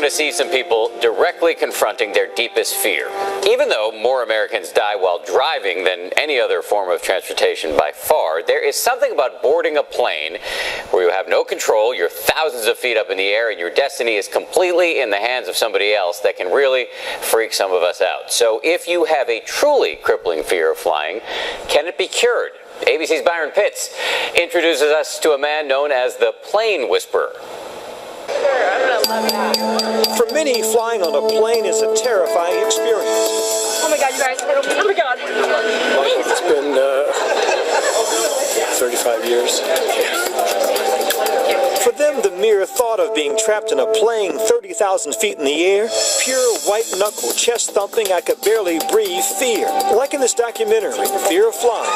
to see some people directly confronting their deepest fear. Even though more Americans die while driving than any other form of transportation by far, there is something about boarding a plane where you have no control, you're thousands of feet up in the air, and your destiny is completely in the hands of somebody else that can really freak some of us out. So if you have a truly crippling fear of flying, can it be cured? ABC's Byron Pitts introduces us to a man known as the Plane Whisperer. For many, flying on a plane is a terrifying experience. Oh my God, you guys. Oh my God. It's been 35 years. For them, the mere thought of being trapped in a plane 30,000 feet in the air, pure white-knuckle, chest-thumping, I could barely breathe fear. Like in this documentary, Fear of Flying.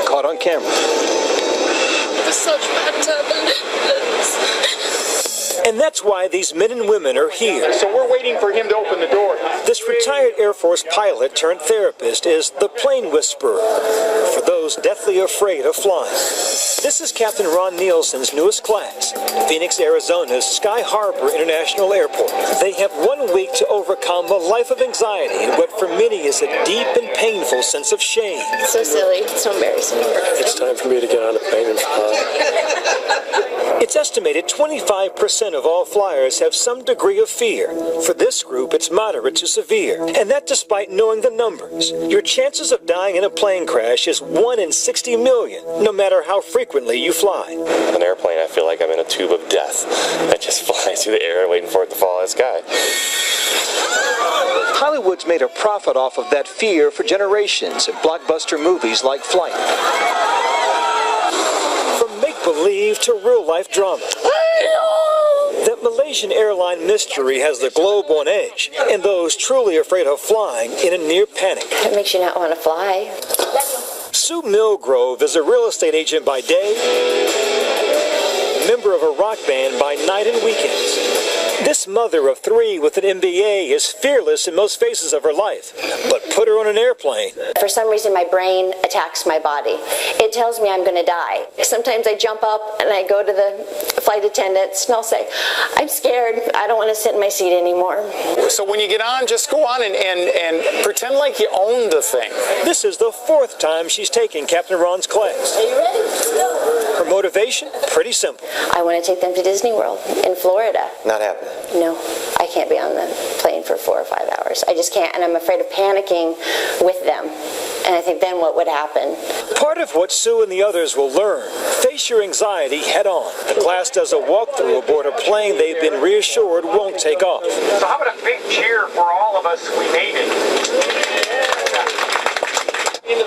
Caught on camera. There's such bad turbulence. And that's why these men and women are here. So we're waiting for him to open the door. This retired Air Force pilot turned therapist is the Plane Whisperer, for those deathly afraid of flying. This is Captain Ron Nielsen's newest class, Phoenix, Arizona's Sky Harbor International Airport. They have 1 week to overcome a life of anxiety and what for many is a deep and painful sense of shame. It's so silly. It's so embarrassing. It's time for me to get on a plane and fly. It's estimated 25% of all flyers have some degree of fear. For this group, it's moderate to severe. And that despite knowing the numbers. Your chances of dying in a plane crash is 1 in 60 million, no matter how frequently you fly. On an airplane, I feel like I'm in a tube of death that just flies through the air waiting for it to fall out of the sky. Hollywood's made a profit off of that fear for generations in blockbuster movies like Flight. From make-believe to real-life drama. That Malaysian airline mystery has the globe on edge, and those truly afraid of flying in a near panic. It makes you not want to fly. Sue Milgrove is a real estate agent by day, member of a rock band by night and weekends. This mother of 3 with an MBA is fearless in most phases of her life, but put her on an airplane. For some reason, my brain attacks my body. It tells me I'm going to die. Sometimes I jump up and I go to the flight attendants and I'll say, I'm scared. I don't want to sit in my seat anymore. So when you get on, just go on and pretend like you own the thing. This is the 4th time she's taking Captain Ron's class. Are you ready? Let's go. Her motivation? Pretty simple. I want to take them to Disney World in Florida. Not happening. No, I can't be on the plane for 4 or 5 hours. I just can't, and I'm afraid of panicking with them. And I think then what would happen? Part of what Sue and the others will learn, face your anxiety head on. The class does a walkthrough aboard a plane they've been reassured won't take off. So how about a big cheer for all of us? We made it.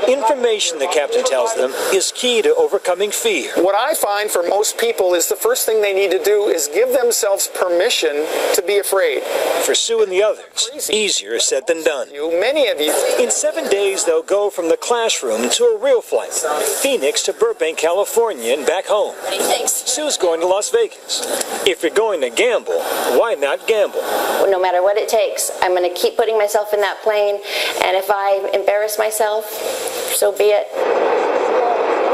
Information, the captain tells them, is key to overcoming fear. What I find for most people is the first thing they need to do is give themselves permission to be afraid. For Sue and the others, easier said than done. Many of you. In 7 days, they'll go from the classroom to a real flight, Phoenix to Burbank, California, and back home. Sue's going to Las Vegas. If you're going to gamble, why not gamble? Well, no matter what it takes, I'm going to keep putting myself in that plane, and if I embarrass myself, so be it.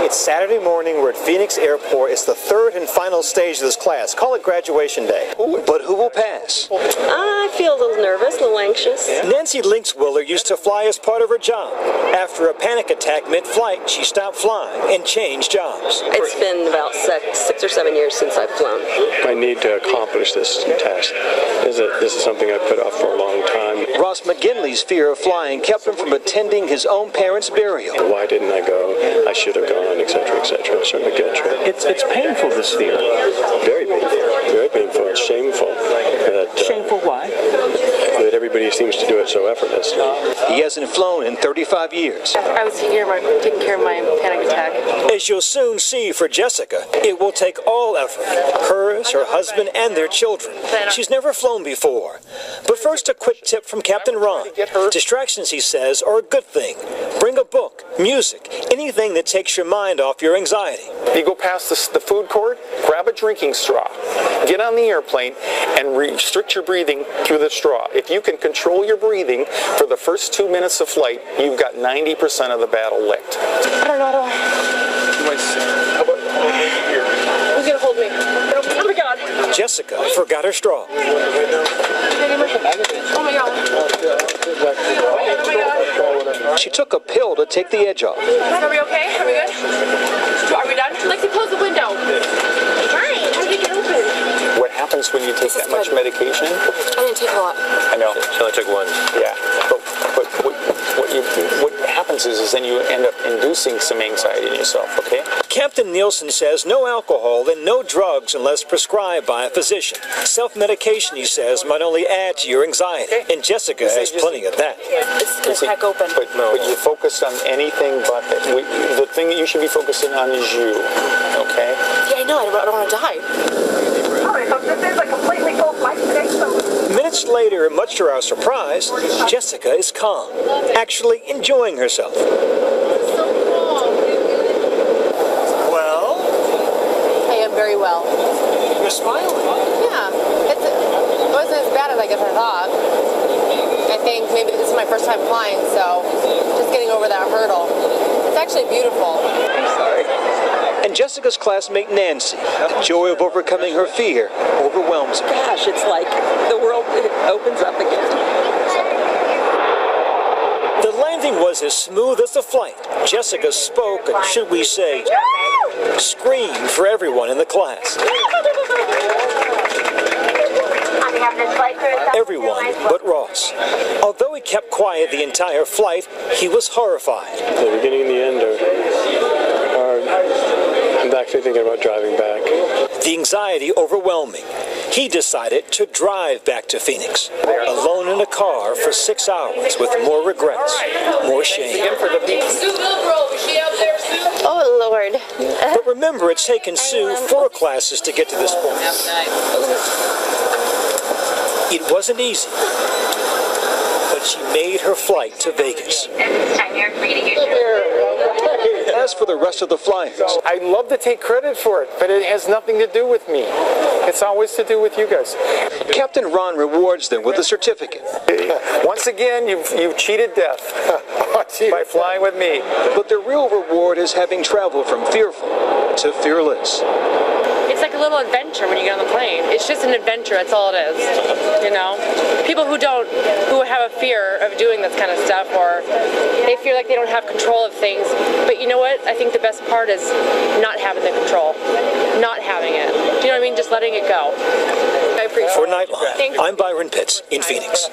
It's Saturday morning. We're at Phoenix Airport. It's the 3rd and final stage of this class. Call it graduation day. But who will pass? I feel a little nervous, a little anxious. Nancy Linkswiller used to fly as part of her job. After a panic attack mid-flight, she stopped flying and changed jobs. It's been about 6 or 7 years since I've flown. I need to accomplish this task. This is something I've put off for a long time. Ross McGinley's fear of flying kept him from attending his own parents' burial. Why didn't I go? I should have gone, etc., etc. It's certainly a good trip. It's painful, this fear. Very painful. Very painful. It's shameful. Shameful why? That everybody seems to do it so effortlessly. He hasn't flown in 35 years. I was taking care of my panic attack. As you'll soon see for Jessica, it will take all effort. Hers, her husband, and their children. She's never flown before. But first, a quick tip from Captain Ron. Distractions, he says, are a good thing. Bring a book, music, anything that takes your mind off your anxiety. You go past the food court, grab a drinking straw, get on the airplane, and restrict your breathing through the straw. If you can control your breathing for the first 2 minutes of flight, you've got 90% of the battle licked. I don't know how to... How about here? Who's going to hold me? Oh my God. Jessica forgot her straw. Oh my God. She took a pill to take the edge off. Are we okay? Are we good? Are we done? Lexi, close the window. Why? How did it get open? What happens when you take that much medication? I didn't take a lot. I know. She only took one. Yeah. But what happens is then you end up inducing some anxiety in yourself, okay? Captain Nielsen says no alcohol and no drugs unless prescribed by a physician. Self-medication, he says, might only add to your anxiety. And Jessica has plenty of that. It's going to crack open. But you're focused on anything but the thing that you should be focusing on is you, okay? Yeah, I know. I don't want to die. Alright, so this is a completely full flight today, so... Minutes later, much to our surprise, Jessica is calm, actually enjoying herself. Well? I am very well. You're smiling. Yeah. It wasn't as bad as I guess I thought. I think maybe this is my first time flying, so just getting over that hurdle. It's actually beautiful. I'm sorry. And Jessica's classmate Nancy, the joy of overcoming her fear overwhelms her. Gosh, it's like the world opens up again. The landing was as smooth as the flight. Jessica spoke, should we say, screamed for everyone in the class. Everyone but Ross. Although he kept quiet the entire flight, he was horrified. The beginning and the end are I'm actually thinking about driving back. The anxiety overwhelming. He decided to drive back to Phoenix, alone in a car for 6 hours with more regrets, more shame. Oh, Lord. But remember, it's taken Sue 4 classes to get to this point. It wasn't easy, but she made her flight to Vegas. As for the rest of the flyers, I love to take credit for it, but it has nothing to do with me. It's always to do with you guys. Captain Ron rewards them with a certificate. Once again, you've cheated death by flying with me. But the real reward is having traveled from fearful to fearless. It's like a little adventure when you get on the plane. It's just an adventure, that's all it is, you know? People who have a fear of doing this kind of stuff, or they feel like they don't have control of things, but you know what? I think the best part is not having the control, not having it. Do you know what I mean? Just letting it go. I appreciate it. For Nightline, I'm Byron Pitts in Phoenix.